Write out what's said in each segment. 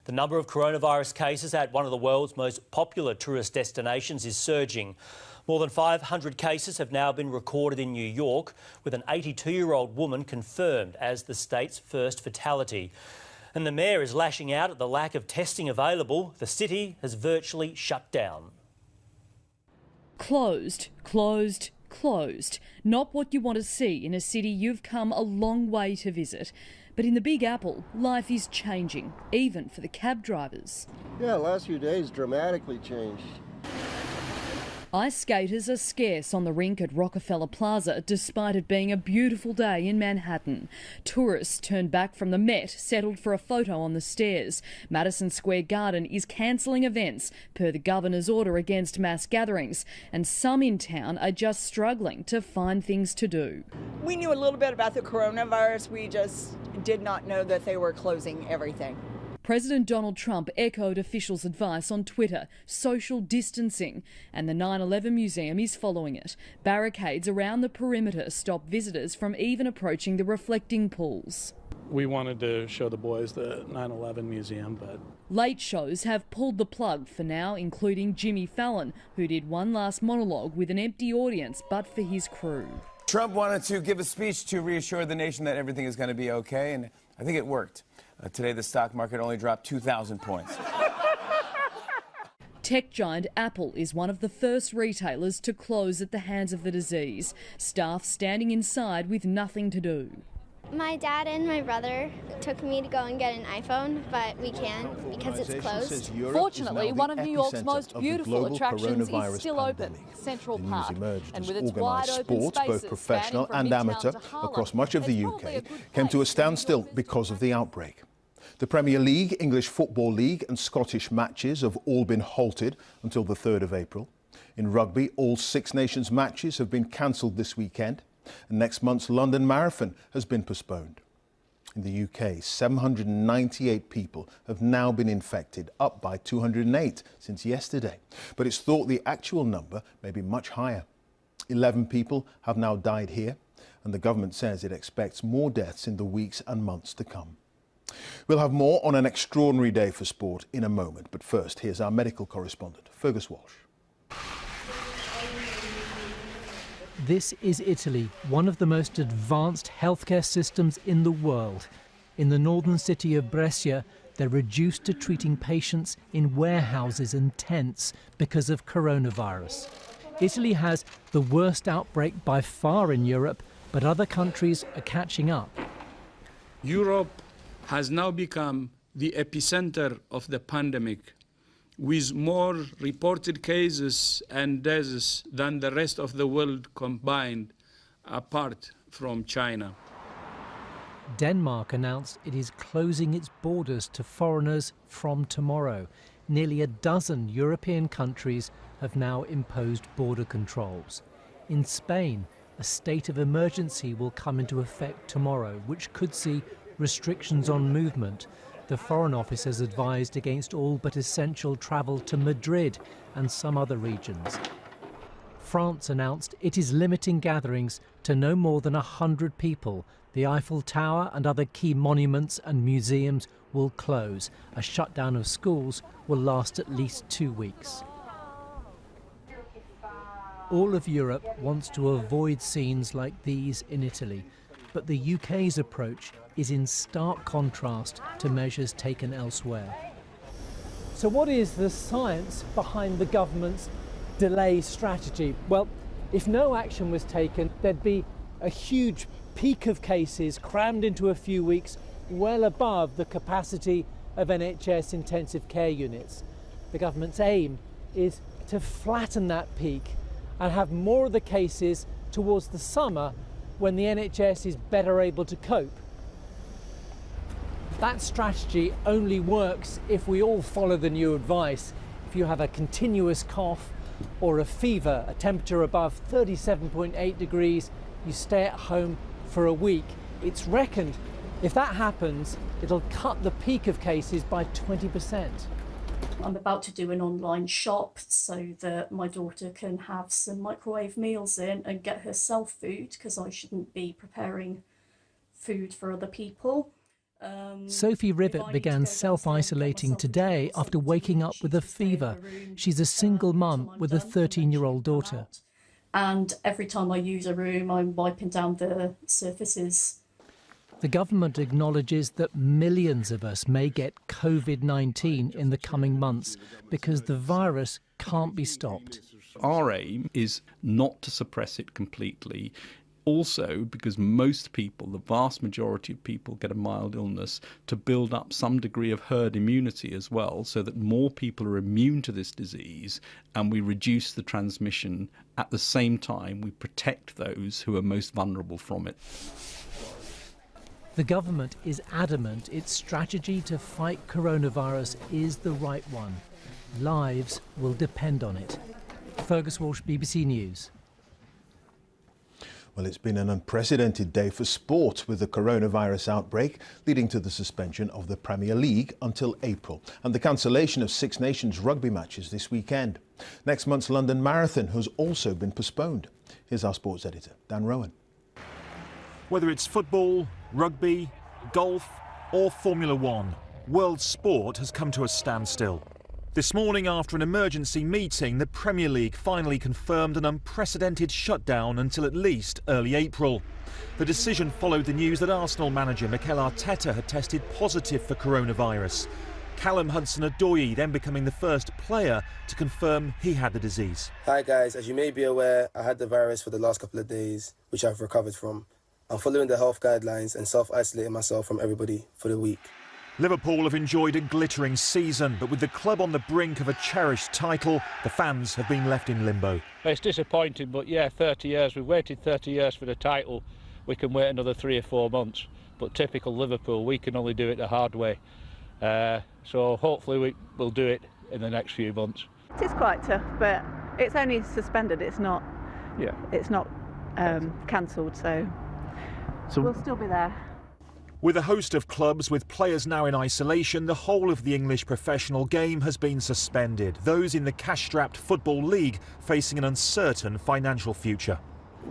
The number of coronavirus cases at one of the world's most popular tourist destinations is surging. More than 500 cases have now been recorded in New York, with an 82-year-old woman confirmed as the state's first fatality. And the mayor is lashing out at the lack of testing available. The city has virtually shut down. Closed, closed, closed. Not what you want to see in a city you've come a long way to visit. But in the Big Apple, life is changing, even for the cab drivers. Yeah, the last few days dramatically changed. Ice skaters are scarce on the rink at Rockefeller Plaza, despite it being a beautiful day in Manhattan. Tourists turned back from the Met settled for a photo on the stairs. Madison Square Garden is cancelling events per the governor's order against mass gatherings, and some in town are just struggling to find things to do. We knew a little bit about the coronavirus. We just did not know that they were closing everything. President Donald Trump echoed officials' advice on Twitter, social distancing, and the 9/11 Museum is following it. Barricades around the perimeter stop visitors from even approaching the reflecting pools. We wanted to show the boys the 9/11 Museum, but... Late shows have pulled the plug for now, including Jimmy Fallon, who did one last monologue with an empty audience but for his crew. Trump wanted to give a speech to reassure the nation that everything is going to be okay, and I think it worked. Today, the stock market only dropped 2,000 points. Tech giant Apple is one of the first retailers to close at the hands of the disease. Staff standing inside with nothing to do. My dad and my brother took me to go and get an iPhone, but we can't because it's closed. Fortunately, one of New York's most beautiful attractions is still open, Central Park. And with its wide open spaces, both professional and amateur across much of the UK, came to a standstill because of the outbreak. The Premier League, English Football League and Scottish matches have all been halted until the 3rd of April. In rugby, all Six Nations matches have been cancelled this weekend. And next month's London Marathon has been postponed. In the UK, 798 people have now been infected, up by 208 since yesterday. But it's thought the actual number may be much higher. 11 people have now died here, and the government says it expects more deaths in the weeks and months to come. We'll have more on an extraordinary day for sport in a moment. But first, here's our medical correspondent, Fergus Walsh. This is Italy, one of the most advanced healthcare systems in the world. In the northern city of Brescia, they're reduced to treating patients in warehouses and tents because of coronavirus. Italy has the worst outbreak by far in Europe, but other countries are catching up. Europe has now become the epicenter of the pandemic, with more reported cases and deaths than the rest of the world combined, apart from China. Denmark announced it is closing its borders to foreigners from tomorrow. Nearly a dozen European countries have now imposed border controls. In Spain, a state of emergency will come into effect tomorrow, which could see restrictions on movement. The Foreign Office has advised against all but essential travel to Madrid and some other regions. France announced it is limiting gatherings to no more than 100 people. The Eiffel Tower and other key monuments and museums will close. A shutdown of schools will last at least 2 weeks. All of Europe wants to avoid scenes like these in Italy, but the UK's approach is in stark contrast to measures taken elsewhere. So what is the science behind the government's delay strategy? Well, if no action was taken, there'd be a huge peak of cases crammed into a few weeks, well above the capacity of NHS intensive care units. The government's aim is to flatten that peak and have more of the cases towards the summer when the NHS is better able to cope. That strategy only works if we all follow the new advice. If you have a continuous cough or a fever, a temperature above 37.8 degrees, you stay at home for a week. It's reckoned if that happens, it'll cut the peak of cases by 20%. I'm about to do an online shop so that my daughter can have some microwave meals in and get herself food, because I shouldn't be preparing food for other people. Sophie Rivet began self-isolating today after waking up with a fever. She's a single mum with a 13-year-old daughter. And every time I use a room, I'm wiping down the surfaces. The government acknowledges that millions of us may get COVID-19 in the coming months because the virus can't be stopped. Our aim is not to suppress it completely. Also, because most people, the vast majority of people, get a mild illness, to build up some degree of herd immunity as well, so that more people are immune to this disease and we reduce the transmission. At the same time, we protect those who are most vulnerable from it. The government is adamant its strategy to fight coronavirus is the right one. Lives will depend on it. Fergus Walsh, BBC News. Well, it's been an unprecedented day for sport with the coronavirus outbreak, leading to the suspension of the Premier League until April and the cancellation of Six Nations rugby matches this weekend. Next month's London Marathon has also been postponed. Here's our sports editor, Dan Rowan. Whether it's football, rugby, golf or Formula One, world sport has come to a standstill. This morning, after an emergency meeting, the Premier League finally confirmed an unprecedented shutdown until at least early April. The decision followed the news that Arsenal manager Mikel Arteta had tested positive for coronavirus. Callum Hudson-Odoi then becoming the first player to confirm he had the disease. Hi guys, as you may be aware, I had the virus for the last couple of days, which I've recovered from. I'm following the health guidelines and self-isolating myself from everybody for the week. Liverpool have enjoyed a glittering season, but with the club on the brink of a cherished title, the fans have been left in limbo. It's disappointing, but yeah, 30 years. We've waited 30 years for the title. We can wait another 3 or 4 months. But typical Liverpool, we can only do it the hard way. So hopefully we'll do it in the next few months. It is quite tough, but it's only suspended. It's not. Yeah. It's not cancelled, so we'll still be there. With a host of clubs with players now in isolation, the whole of the English professional game has been suspended. Those in the cash-strapped Football League facing an uncertain financial future.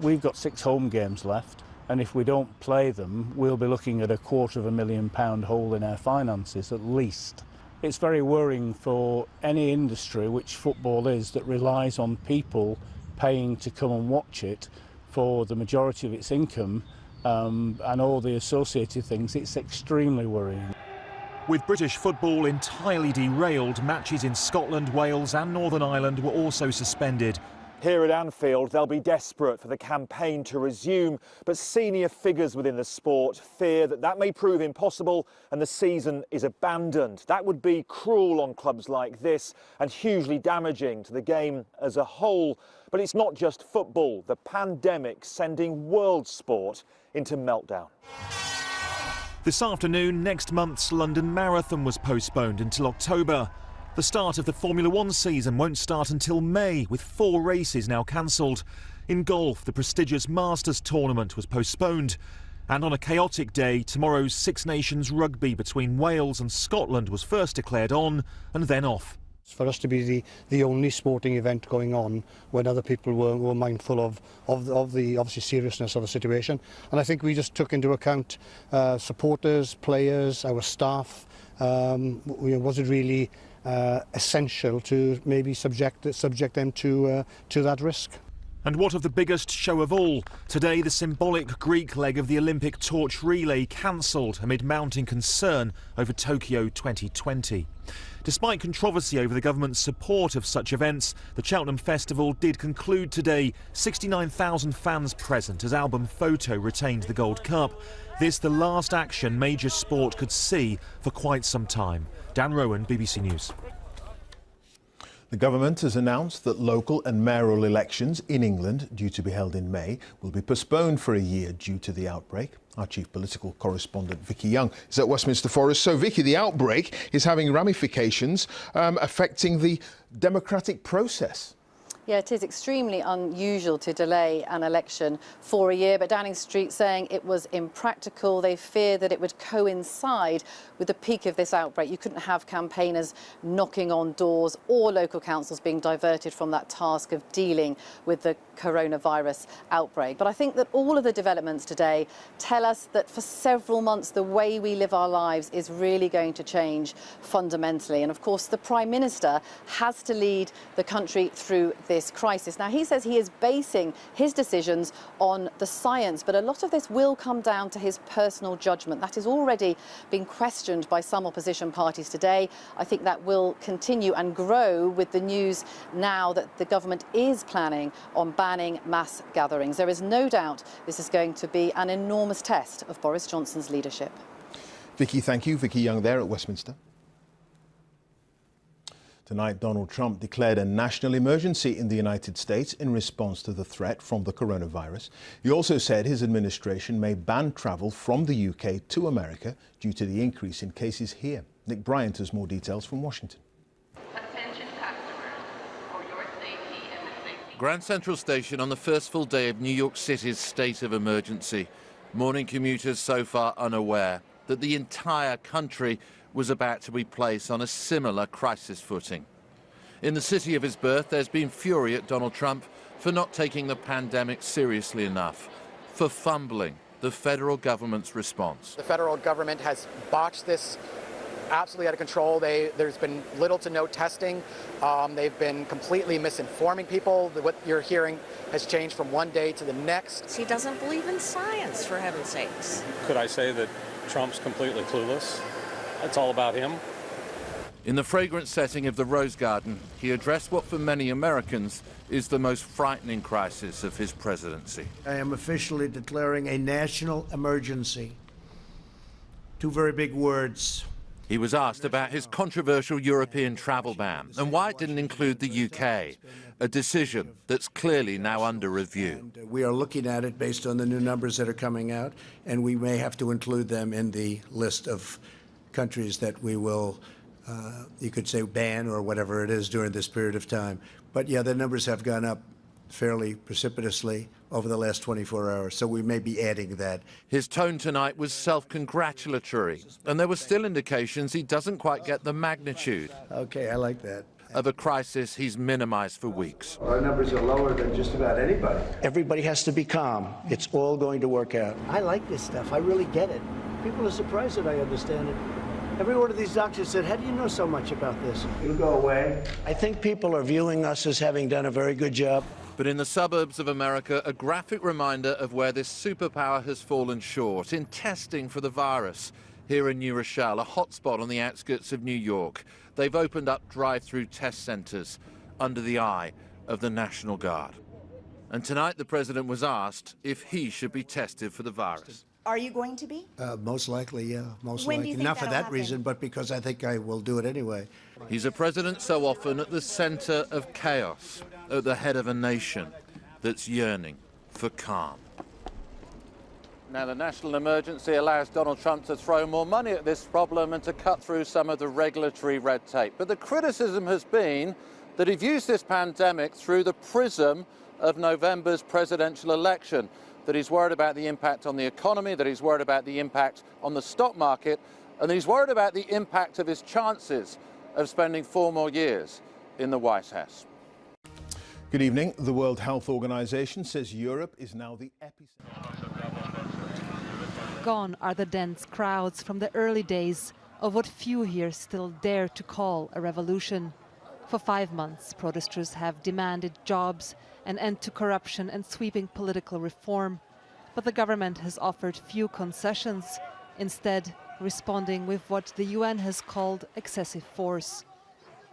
We've got 6 home games left, and if we don't play them, we'll be looking at a £250,000 hole in our finances at least. It's very worrying for any industry, which football is, that relies on people paying to come and watch it for the majority of its income. And all the associated things. It's extremely worrying. With British football entirely derailed, matches in Scotland, Wales and Northern Ireland were also suspended. Here at Anfield, they'll be desperate for the campaign to resume, but senior figures within the sport fear that may prove impossible and the season is abandoned. That would be cruel on clubs like this and hugely damaging to the game as a whole. But it's not just football. The pandemic sending world sport into meltdown. This afternoon, next month's London Marathon was postponed until October. The start of the Formula One season won't start until May, with 4 races now cancelled. In golf, the prestigious Masters tournament was postponed. And on a chaotic day, tomorrow's Six Nations rugby between Wales and Scotland was first declared on and then off. For us to be the only sporting event going on when other people were mindful of the obviously seriousness of the situation. And I think we just took into account supporters, players, our staff. Was it really essential to maybe subject them to that risk? And what of the biggest show of all? Today, the symbolic Greek leg of the Olympic torch relay cancelled amid mounting concern over Tokyo 2020. Despite controversy over the government's support of such events, the Cheltenham Festival did conclude today. 69,000 fans present as Album Photo retained the Gold Cup. This the last action major sport could see for quite some time. Dan Rowan, BBC News. The government has announced that local and mayoral elections in England, due to be held in May, will be postponed for a year due to the outbreak. Our chief political correspondent, Vicky Young, is at Westminster Forest. So, Vicky, the outbreak is having ramifications affecting the democratic process. Yeah, it is extremely unusual to delay an election for a year, but Downing Street saying it was impractical. They fear that it would coincide with the peak of this outbreak. You couldn't have campaigners knocking on doors or local councils being diverted from that task of dealing with the coronavirus outbreak. But I think that all of the developments today tell us that for several months the way we live our lives is really going to change fundamentally. And of course, the Prime Minister has to lead the country through this crisis. Now, he says he is basing his decisions on the science, but a lot of this will come down to his personal judgment. That is already being questioned by some opposition parties today. I think that will continue and grow with the news now that the government is planning on banning mass gatherings. There is no doubt this is going to be an enormous test of Boris Johnson's leadership. Vicky, thank you. Vicky Young there at Westminster. Tonight, Donald Trump declared a national emergency in the United States in response to the threat from the coronavirus. He also said his administration may ban travel from the UK to America due to the increase in cases here. Nick Bryant has more details from Washington. Attention customers, for your safety and the safety. Grand Central Station on the first full day of New York City's state of emergency. Morning commuters so far unaware that the entire country was about to be placed on a similar crisis footing. In the city of his birth, there's been fury at Donald Trump for not taking the pandemic seriously enough, for fumbling the federal government's response. The federal government has botched this absolutely out of control. There's been little to no testing. They've been completely misinforming people. What you're hearing has changed from one day to the next. He doesn't believe in science, for heaven's sakes. Could I say that Trump's completely clueless? It's all about him. In the fragrant setting of the Rose Garden, he addressed what for many Americans is the most frightening crisis of his presidency. I am officially declaring a national emergency. Two very big words. He was asked about his controversial European travel ban and why it didn't include the UK, a decision that's clearly now under review. And we are looking at it based on the new numbers that are coming out, and we may have to include them in the list of countries that we will, you could say, ban or whatever it is during this period of time. But yeah, the numbers have gone up fairly precipitously over the last 24 hours, so we may be adding that. His tone tonight was self-congratulatory, and there were still indications he doesn't quite get the magnitude. Okay, I like that. Of a crisis he's minimized for weeks. Our numbers are lower than just about anybody. Everybody has to be calm. It's all going to work out. I like this stuff. I really get it. People are surprised that I understand it. Every one of these doctors said, how do you know so much about this? It'll go away. I think people are viewing us as having done a very good job. But in the suburbs of America, a graphic reminder of where this superpower has fallen short in testing for the virus. Here in New Rochelle, a hotspot on the outskirts of New York, they've opened up drive-through test centres under the eye of the National Guard. And tonight the president was asked if he should be tested for the virus. Are you going to be? Most likely, yeah. Most When do likely. you think Not for that'll that happen? reason, but because I think I will do it anyway. He's a president so often at the centre of chaos, at the head of a nation that's yearning for calm. Now, the national emergency allows Donald Trump to throw more money at this problem and to cut through some of the regulatory red tape. But the criticism has been that he views this pandemic through the prism of November's presidential election, that he's worried about the impact on the economy, that he's worried about the impact on the stock market, and that he's worried about the impact of his chances of spending 4 more years in the White House. Good evening. The World Health Organization says Europe is now the epicenter. Gone are the dense crowds from the early days of what few here still dare to call a revolution. For 5 months, protesters have demanded jobs, an end to corruption and sweeping political reform. But the government has offered few concessions, instead responding with what the UN has called excessive force.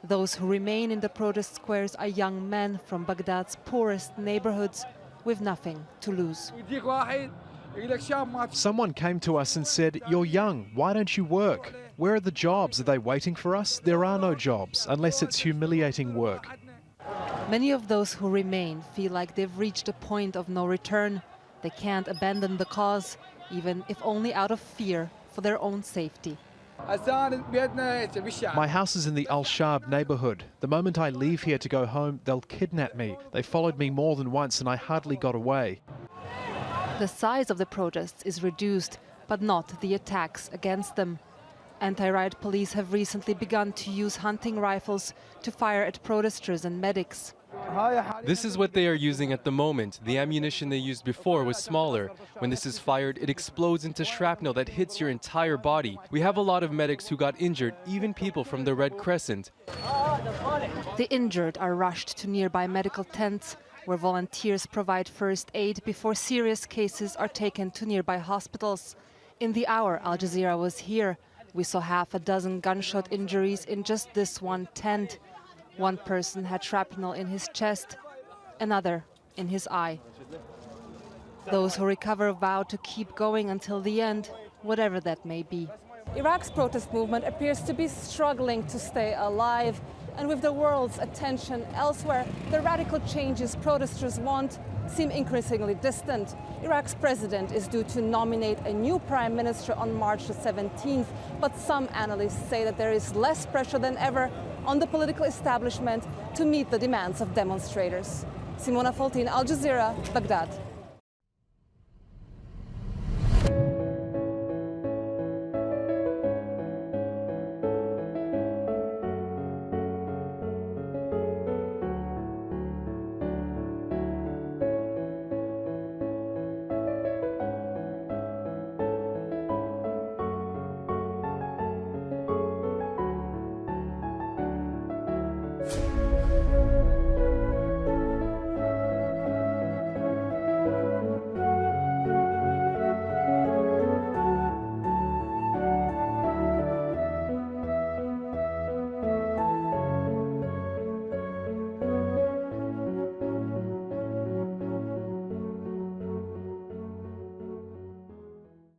Those who remain in the protest squares are young men from Baghdad's poorest neighborhoods with nothing to lose. Someone came to us and said, "You're young, why don't you work? Where are the jobs? Are they waiting for us?" There are no jobs, unless it's humiliating work. Many of those who remain feel like they've reached a point of no return. They can't abandon the cause, even if only out of fear for their own safety. My house is in the Al-Shab neighbourhood. The moment I leave here to go home, they'll kidnap me. They followed me more than once and I hardly got away. The size of the protests is reduced, but not the attacks against them. Anti-riot police have recently begun to use hunting rifles to fire at protesters and medics. This is what they are using at the moment. The ammunition they used before was smaller. When this is fired, it explodes into shrapnel that hits your entire body. We have a lot of medics who got injured, even people from the Red Crescent. The injured are rushed to nearby medical tents, where volunteers provide first aid before serious cases are taken to nearby hospitals. In the hour Al Jazeera was here, we saw half a dozen gunshot injuries in just this one tent. One person had shrapnel in his chest, another in his eye. Those who recover vow to keep going until the end, whatever that may be. Iraq's protest movement appears to be struggling to stay alive. And with the world's attention elsewhere, the radical changes protesters want seem increasingly distant. Iraq's president is due to nominate a new prime minister on March the 17th, but some analysts say that there is less pressure than ever on the political establishment to meet the demands of demonstrators. Simona Foltin, Al Jazeera, Baghdad.